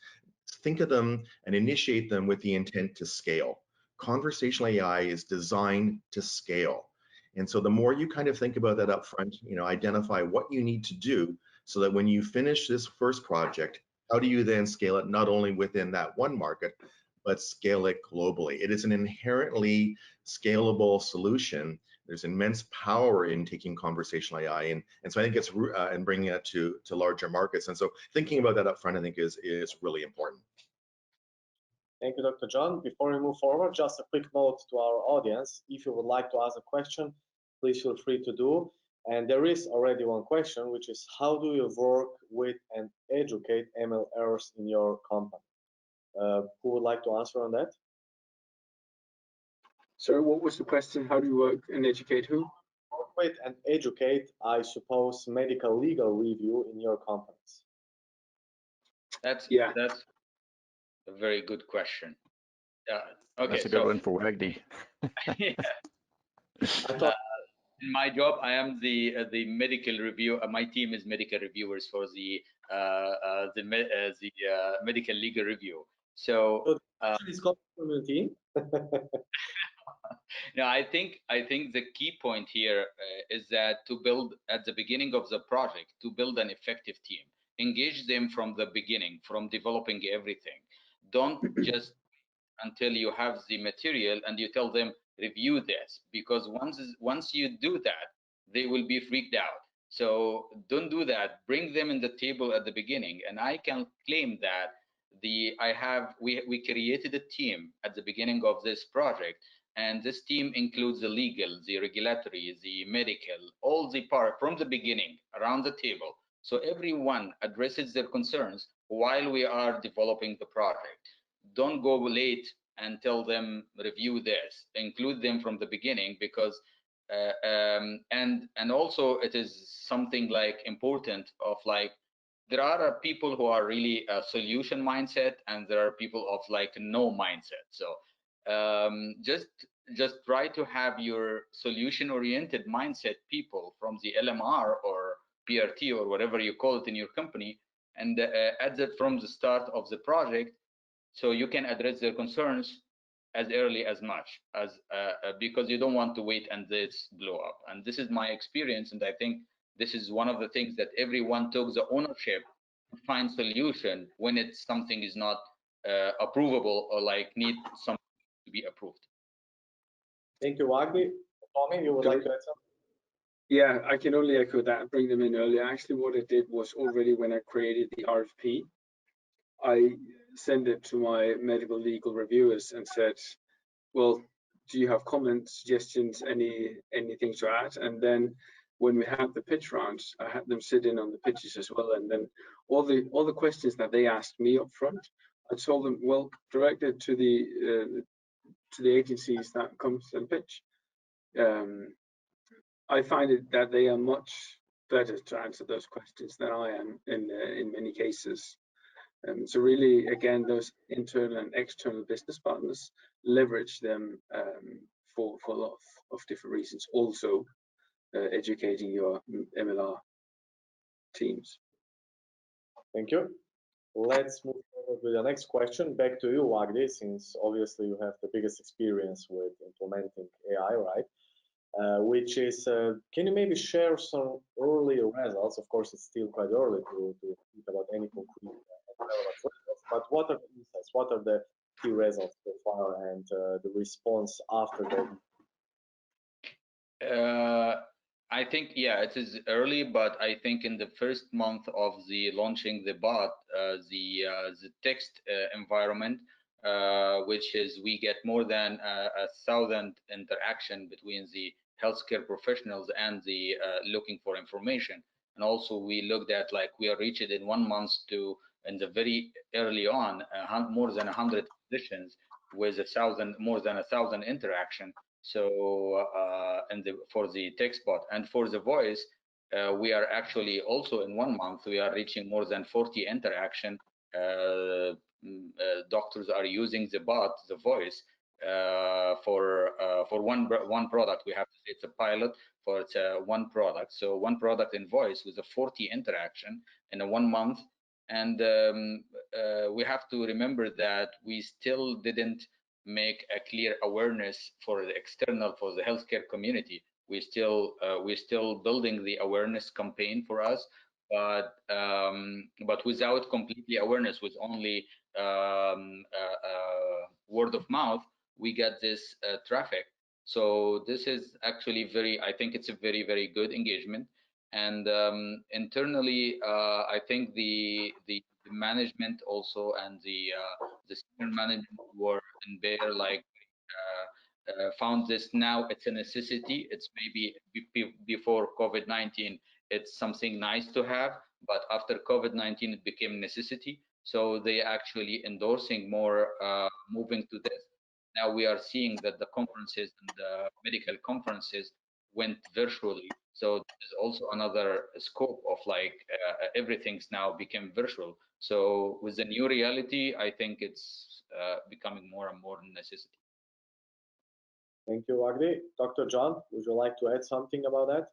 think of them and initiate them with the intent to scale. Conversational AI is designed to scale. And so the more you kind of think about that up front, you know, identify what you need to do so that when you finish this first project, how do you then scale it not only within that one market, but scale it globally? It is an inherently scalable solution. There's immense power in taking conversational AI, and so I think it's and bringing it to larger markets. And so thinking about that up front, I think is really important. Thank you, Dr. John. Before we move forward, just a quick note to our audience. If you would like to ask a question, please feel free to do. And there is already one question, which is, how do you work with and educate ML errors in your company? Who would like to answer on that? Sorry, what was the question? How do you work and educate who? Work with and educate, I suppose, medical legal review in your companies. That's a very good question. Okay, that's a good one for Wagdy. Yeah. In my job, I am the medical review. My team is medical reviewers for the medical legal review. So it's called community. No, I think the key point here is that to build at the beginning of the project, to build an effective team, engage them from the beginning, from developing everything. Don't just until you have the material and you tell them review this, because once you do that, they will be freaked out. So don't do that. Bring them in the table at the beginning, and I can claim that we created a team at the beginning of this project, and this team includes the legal, the regulatory, the medical, all the part from the beginning around the table. So everyone addresses their concerns while we are developing the project. Don't go late and tell them review this. Include them from the beginning, because and also it is something like important of like, there are people who are really a solution mindset, and there are people of like no mindset. So just try to have your solution oriented mindset people from the LMR or PRT or whatever you call it in your company, and add that from the start of the project, so you can address their concerns as early as much as because you don't want to wait and this blow up. And this is my experience, and I think this is one of the things that everyone took the ownership to find solution when it's something is not approvable or like need something to be approved. Thank you, Wagdy. Tommy, you would like to add something? Yeah, I can only echo that and bring them in earlier. Actually, what I did was already when I created the RFP, I sent it to my medical legal reviewers and said, well, do you have comments, suggestions, anything to add? And then when we had the pitch rounds, I had them sit in on the pitches as well. And then all the questions that they asked me up front, I told them, well, direct it to the agencies that comes and pitch. I find it that they are much better to answer those questions than I am in many cases. So really, again, those internal and external business partners, leverage them for a lot of different reasons. Also, educating your MLR teams. Thank you. Let's move forward with the next question. Back to you, Wagdy, since obviously you have the biggest experience with implementing AI, right? which is, can you maybe share some early results? Of course, it's still quite early to think about any concrete and relevant results, but what are the insights? What are the key results so far and the response after the I think, yeah, it is early, but I think in the first month of the launching the bot, the text environment, which is we get more than 1,000 interaction between the healthcare professionals and the looking for information. And also we looked at like we are reached in 1 month to in the very early on more than 100 physicians with more than 1,000 interaction. So for the text bot and for the voice, we are actually also in 1 month we are reaching more than 40 interaction. Doctors are using the bot, the voice, for one product. We have to say it's a pilot for it's one product. So one product in voice with a 40 interaction in a 1 month. And we have to remember that we still didn't make a clear awareness for the external, for the healthcare community. We're still building the awareness campaign for us, but without completely awareness, with only word of mouth, we get this traffic. So this is actually I think it's a very, very good engagement. And internally, I think the management also and the senior management were in there like found this now it's a necessity. It's maybe before COVID-19 it's something nice to have, but after COVID-19 it became necessity. So they actually endorsing more moving to this. Now we are seeing that the conferences and the medical conferences went virtually. So there's also another scope of like everything's now became virtual. So with the new reality, I think it's becoming more and more necessity. Thank you, Agdi. Dr. John, would you like to add something about that?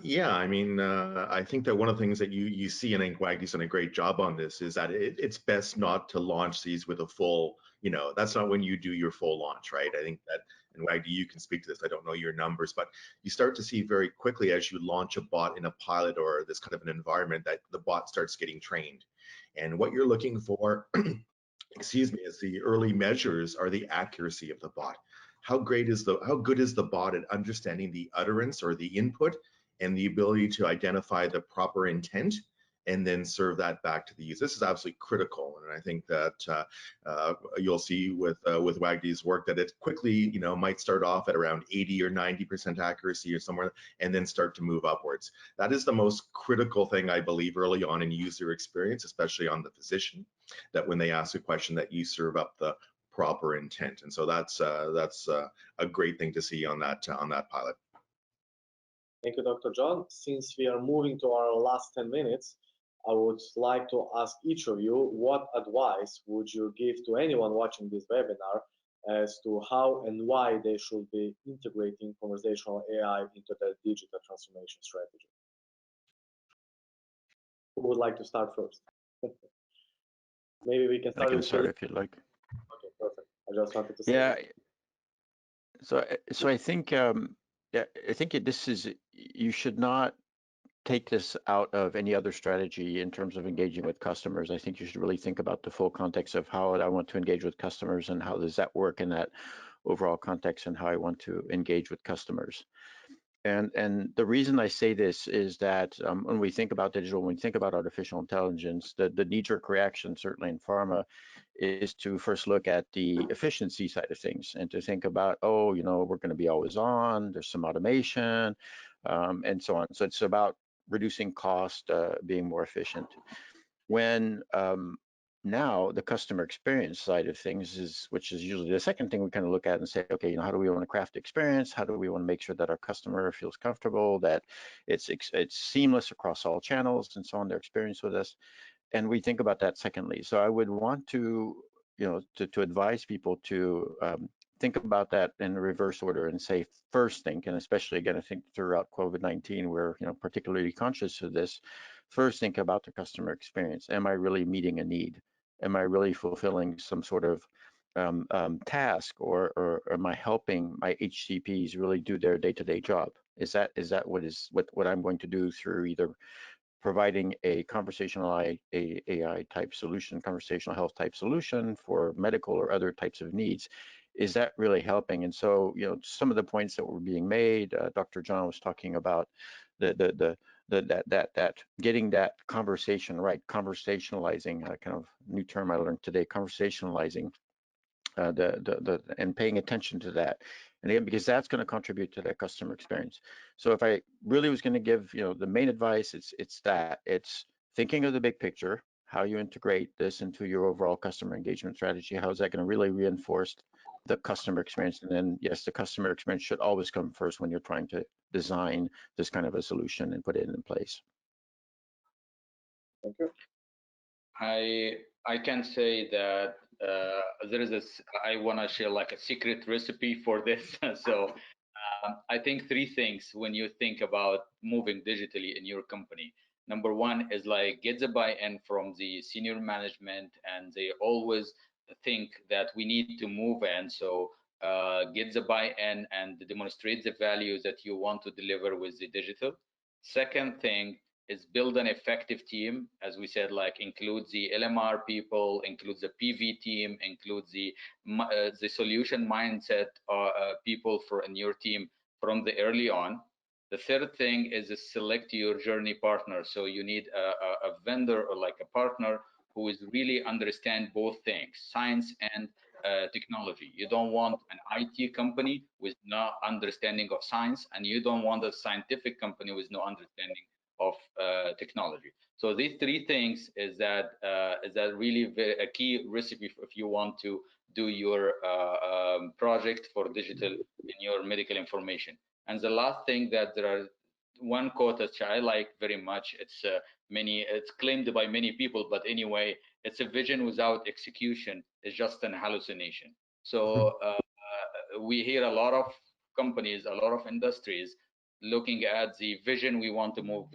Yeah, I mean, I think that one of the things that you see, and I think Wagdy's done a great job on this, is that it's best not to launch these with a full, that's not when you do your full launch, right? I think that, and Wagdy, you can speak to this, I don't know your numbers, but you start to see very quickly as you launch a bot in a pilot or this kind of an environment that the bot starts getting trained. And what you're looking for, excuse me, is the early measures are the accuracy of the bot. How good is the bot at understanding the utterance or the input and the ability to identify the proper intent and then serve that back to the user? This is absolutely critical, and I think that you'll see with Wagdy's work that it quickly, might start off at around 80 or 90% accuracy or somewhere, and then start to move upwards. That is the most critical thing, I believe, early on in user experience, especially on the physician, that when they ask a question, that you serve up the proper intent. And so that's a great thing to see on that pilot. Thank you, Dr. John. Since we are moving to our last 10 minutes, I would like to ask each of you, what advice would you give to anyone watching this webinar as to how and why they should be integrating conversational AI into their digital transformation strategy? Who would like to start first? Maybe we can start. I can start if you'd like. Okay, perfect. I just wanted to say. Yeah. So I think I think this is, you should not take this out of any other strategy in terms of engaging with customers. I think you should really think about the full context of how I want to engage with customers and how does that work in that overall context and how I want to engage with customers. And the reason I say this is that when we think about digital, when we think about artificial intelligence, the knee-jerk reaction, certainly in pharma, is to first look at the efficiency side of things and to think about, oh, we're going to be always on, there's some automation, and so on. So it's about reducing cost, being more efficient. When now the customer experience side of things which is usually the second thing we kind of look at and say, okay, how do we want to craft the experience? How do we want to make sure that our customer feels comfortable, that it's seamless across all channels and so on, their experience with us? And we think about that secondly. So I would want to, to advise people to think about that in reverse order and say, first think, and especially again, I think throughout COVID-19, we're particularly conscious of this. First, think about the customer experience. Am I really meeting a need? Am I really fulfilling some sort of task, or am I helping my HCPs really do their day-to-day job? Is that what I'm going to do through either providing a conversational AI type solution, conversational health type solution for medical or other types of needs? Is that really helping? And so, some of the points that were being made, Dr. John was talking about that getting that conversation right, conversationalizing, kind of new term I learned today, conversationalizing, and paying attention to that. And again, because that's going to contribute to that customer experience. So if I really was going to give, the main advice, it's thinking of the big picture, how you integrate this into your overall customer engagement strategy. How is that going to really reinforce the customer experience? And then, yes, the customer experience should always come first when you're trying to design this kind of a solution and put it in place. Thank you. I can say that there is I want to share like a secret recipe for this. So I think 3 things when you think about moving digitally in your company. Number 1 is like get the buy-in from the senior management, and they always think that we need to move in. So get the buy-in and demonstrate the value that you want to deliver with the digital. Second thing is build an effective team, as we said, like include the LMR people, include the PV team, include the solution mindset people in your team from the early on. The third thing is to select your journey partner. So you need a vendor or like a partner who is really understand both things, science and technology. You don't want an IT company with no understanding of science, and you don't want a scientific company with no understanding of technology. So these 3 things is that really a key recipe if you want to do your project for digital in your medical information. And the last thing, that there are one quote that I like very much. It's claimed by many people, but anyway, it's a vision without execution is just an hallucination. So we hear a lot of companies, a lot of industries looking at the vision. We want to move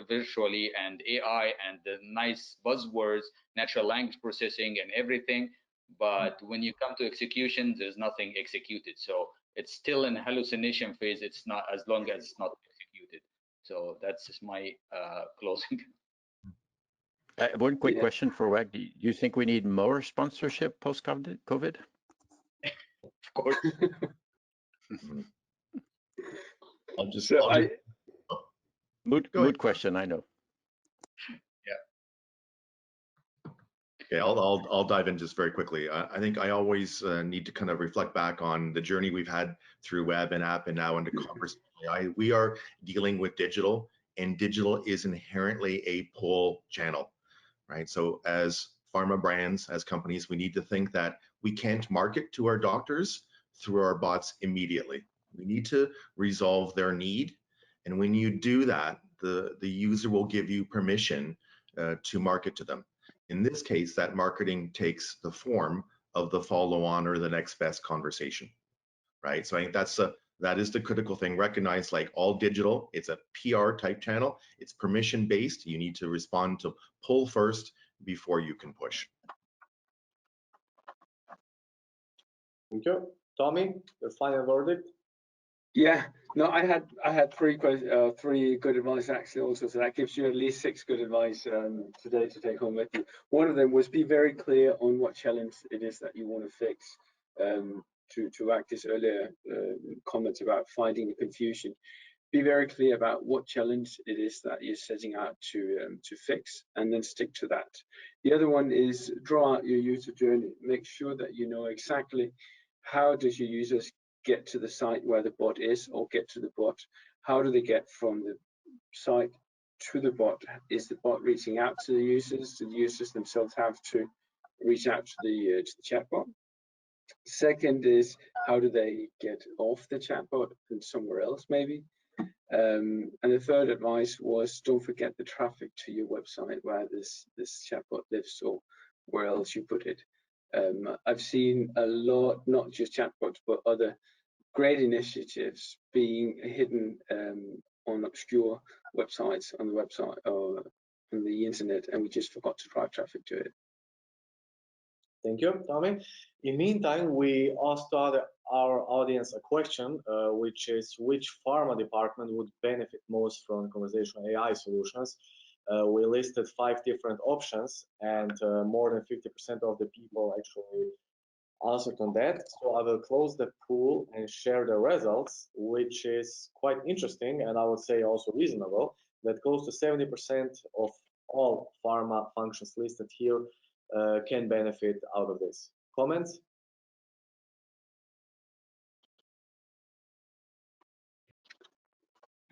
virtually and AI and the nice buzzwords, natural language processing and everything. But when you come to execution, there's nothing executed. So it's still in hallucination phase. It's not, as long as it's not executed. So that's my closing. One quick question for WAG. Do you think we need more sponsorship post-COVID? Of course. Mood question, I know. Okay, I'll dive in just very quickly. I think I always need to kind of reflect back on the journey we've had through web and app and now into conversational AI. We are dealing with digital, and digital is inherently a pull channel, right? So as pharma brands, as companies, we need to think that we can't market to our doctors through our bots immediately. We need to resolve their need. And when you do that, the user will give you permission to market to them. In this case, that marketing takes the form of the follow-on or the next best conversation, right? So I think that is the critical thing. Recognize, like all digital, it's a PR type channel. It's permission based. You need to respond to pull first before you can push. Thank you. Tommy, the final verdict? Yeah, no, I had 3 good advice actually also, so that gives you at least 6 good advice today to take home with you. One of them was be very clear on what challenge it is that you want to fix. To Agnes' earlier comments about finding the confusion, be very clear about what challenge it is that you're setting out to fix, and then stick to that. The other one is draw out your user journey. Make sure that you know exactly how does your users get to the site where the bot is, or get to the bot. How do they get from the site to the bot? Is the bot reaching out to the users? Do the users themselves have to reach out to the chatbot? Second is, how do they get off the chatbot and somewhere else maybe? And the third advice was, don't forget the traffic to your website where this chatbot lives, or where else you put it. I've seen a lot, not just chatbots, but other great initiatives being hidden on obscure websites on the website or on the internet, and we just forgot to drive traffic to it. Thank you, Tommy. In meantime, we asked our audience a question, which is which pharma department would benefit most from conversational AI solutions? We listed 5 different options, and more than 50% of the people actually answered on that. So I will close the pool and share the results, which is quite interesting, and I would say also reasonable, that close to 70% of all pharma functions listed here can benefit out of this. Comments?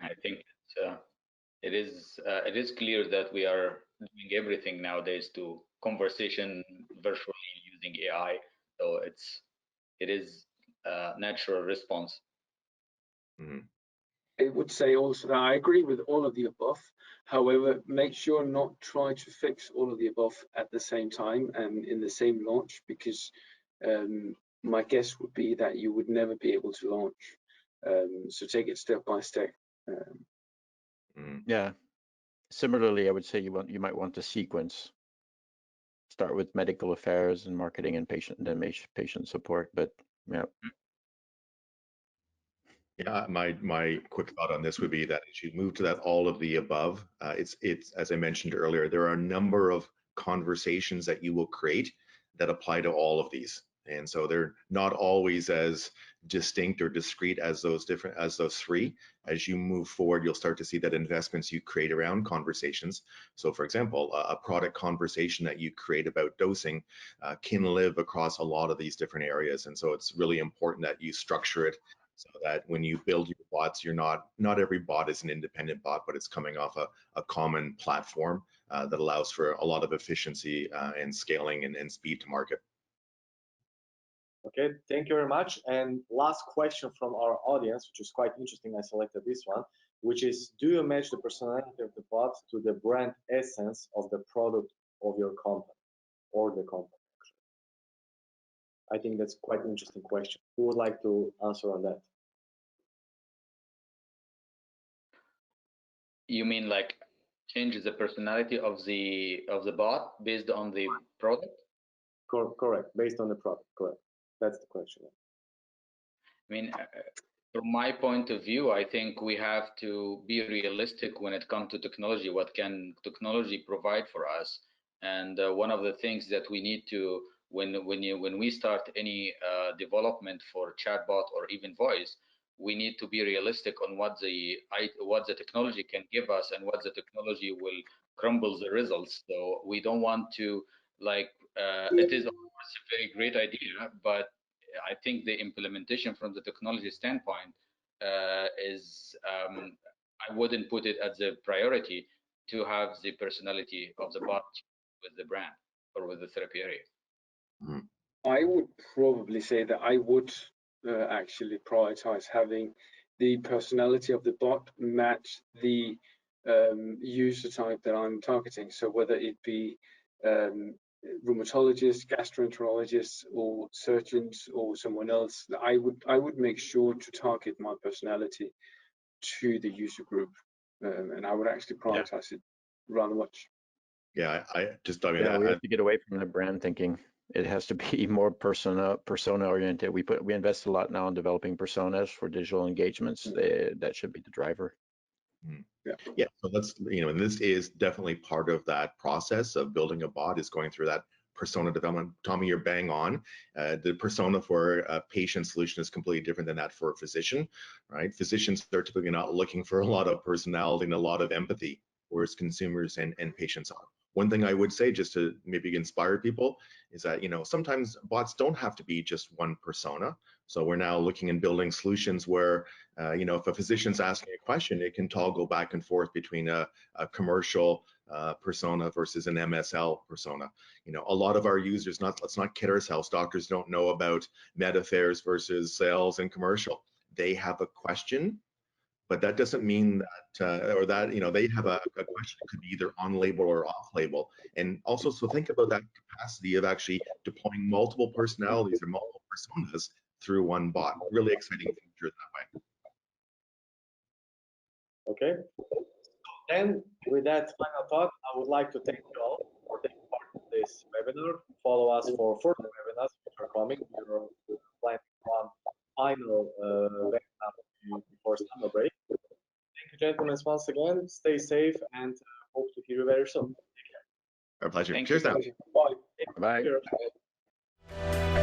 I think it is clear that we are doing everything nowadays to conversation virtually using AI. So it is a natural response. Mm-hmm. I would say also that I agree with all of the above. However, make sure not try to fix all of the above at the same time and in the same launch, because my guess would be that you would never be able to launch. So take it step by step. Yeah. Similarly, I would say you might want to sequence. Start with medical affairs and marketing and patient support. But yeah. Yeah, my quick thought on this would be that as you move to that all of the above, it's as I mentioned earlier, there are a number of conversations that you will create that apply to all of these, and so they're not always as distinct or discrete as those 3. As you move forward, you'll start to see that investments you create around conversations. So, for example, a product conversation that you create about dosing can live across a lot of these different areas, and so it's really important that you structure it so that when you build your bots, you're not every bot is an independent bot, but it's coming off a common platform that allows for a lot of efficiency and scaling and speed to market. Okay, thank you very much. And last question from our audience, which is quite interesting. I selected this one, which is, do you match the personality of the bot to the brand essence of the product of your company or the company? I think that's quite an interesting question. Who would like to answer on that? You mean like change the personality of the bot based on the product? Correct, based on the product. Correct. That's the question. I mean, from my point of view, I think we have to be realistic when it comes to technology. What can technology provide for us? And one of the things that we need to, when we start any development for chatbot or even voice, we need to be realistic on what the technology can give us and what the technology will crumble the results. So we don't want to it is of course a very great idea, but I think the implementation from the technology standpoint is I wouldn't put it as a priority to have the personality of the bot with the brand or with the therapy area. Mm-hmm. I would probably say that I would actually prioritize having the personality of the bot match the user type that I'm targeting. So whether it be rheumatologists, gastroenterologists, or surgeons, or someone else, I would make sure to target my personality to the user group, and I would actually prioritize it rather much. Yeah, we have to get away from the brand thinking. It has to be more persona oriented. We invest a lot now in developing personas for digital engagements. That should be the driver. Yeah, so that's, and this is definitely part of that process of building a bot, is going through that persona development. Tommy, you're bang on. The persona for a patient solution is completely different than that for a physician, right? Physicians are typically not looking for a lot of personality and a lot of empathy, whereas consumers and patients are. One thing I would say, just to maybe inspire people, is that sometimes bots don't have to be just one persona. So we're now looking and building solutions where if a physician's asking a question, it can toggle back and forth between a commercial persona versus an MSL persona. A lot of our users, let's not kid ourselves, doctors don't know about med affairs versus sales and commercial. They have a question, but that doesn't mean that, they have a question that could be either on label or off label. And also, so think about that capacity of actually deploying multiple personalities or multiple personas through one bot. Really exciting future that way. Okay. And with that final thought, I would like to thank you all for taking part in this this webinar. Follow us for further webinars which are coming. We're planning one final webinar before summer break. Thank you, gentlemen, once again. Stay safe and hope to hear you very soon. Take care. Our pleasure. Thank Cheers you. now. Bye. Bye. Cheers.